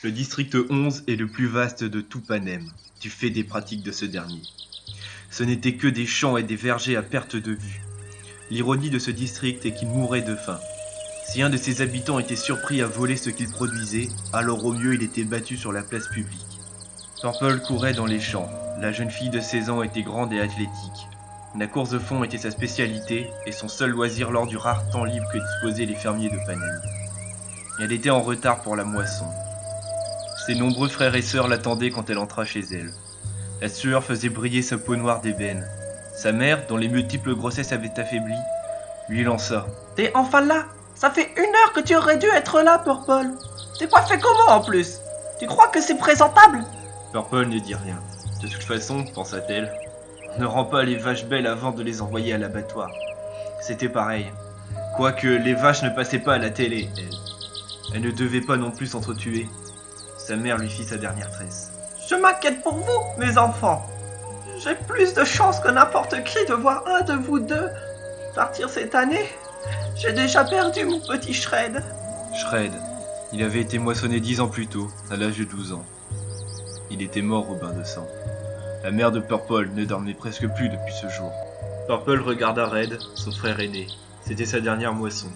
Le district 11 est le plus vaste de tout Panem, du fait des pratiques de ce dernier. Ce n'étaient que des champs et des vergers à perte de vue. L'ironie de ce district est qu'il mourait de faim. Si un de ses habitants était surpris à voler ce qu'il produisait, alors au mieux il était battu sur la place publique. Purple courait dans les champs. La jeune fille de 16 ans était grande et athlétique. La course de fond était sa spécialité et son seul loisir lors du rare temps libre que disposaient les fermiers de Panem. Elle était en retard pour la moisson. Ses nombreux frères et sœurs l'attendaient quand elle entra chez elle. La sueur faisait briller sa peau noire d'ébène. Sa mère, dont les multiples grossesses avaient affaibli, lui lança. « T'es enfin là? Ça fait 1 heure que tu aurais dû être là, Purple. T'es coiffé comment en plus? Tu crois que c'est présentable? » Purple ne dit rien. De toute façon, pensa-t-elle, on ne rend pas les vaches belles avant de les envoyer à l'abattoir. C'était pareil. Quoique les vaches ne passaient pas à la télé, elle. Elle ne devait pas non plus s'entretuer. Sa mère lui fit sa dernière tresse. Je m'inquiète pour vous, mes enfants. J'ai plus de chance que n'importe qui de voir un de vous deux partir cette année. J'ai déjà perdu mon petit Shred. Shred. Il avait été moissonné 10 ans plus tôt, à l'âge de 12 ans. Il était mort au bain de sang. La mère de Purple ne dormait presque plus depuis ce jour. Purple regarda Red, son frère aîné. C'était sa dernière moisson.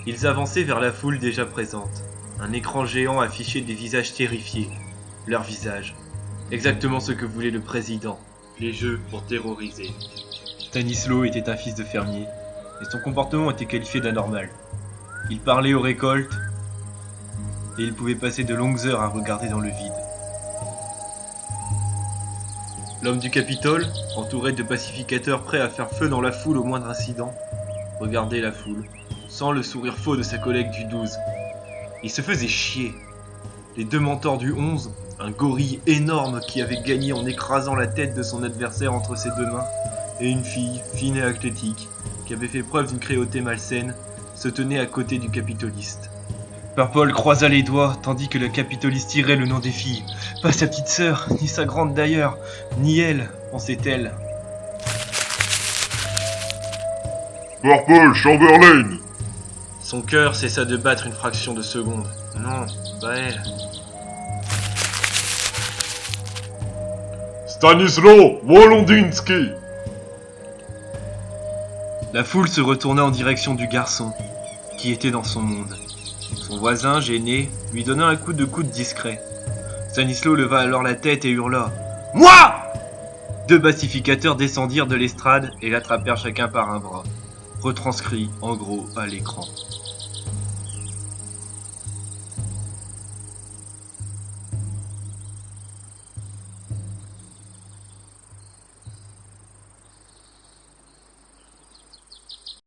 Ils avançaient vers la foule déjà présente. Un écran géant affichait des visages terrifiés. Leurs visages. Exactement ce que voulait le président. Les jeux pour terroriser. Stanislaw était un fils de fermier, et son comportement était qualifié d'anormal. Il parlait aux récoltes, et il pouvait passer de longues heures à regarder dans le vide. L'homme du Capitole, entouré de pacificateurs prêts à faire feu dans la foule au moindre incident, regardait la foule, sans le sourire faux de sa collègue du 12. Il se faisait chier. Les deux mentors du 11, un gorille énorme qui avait gagné en écrasant la tête de son adversaire entre ses deux mains, et une fille, fine et athlétique, qui avait fait preuve d'une cruauté malsaine, se tenaient à côté du capitoliste. Purple croisa les doigts, tandis que le capitoliste tirait le nom des filles. Pas sa petite sœur, ni sa grande d'ailleurs, ni elle, pensait-elle. Purple Chamberlain! Son cœur cessa de battre une fraction de seconde. Non, pas elle. Stanislaw Wolondinsky! La foule se retourna en direction du garçon, qui était dans son monde. Son voisin, gêné, lui donna un coup de coude discret. Stanislaw leva alors la tête et hurla « Moi !» Deux pacificateurs descendirent de l'estrade et l'attrapèrent chacun par un bras, retranscrit en gros à l'écran.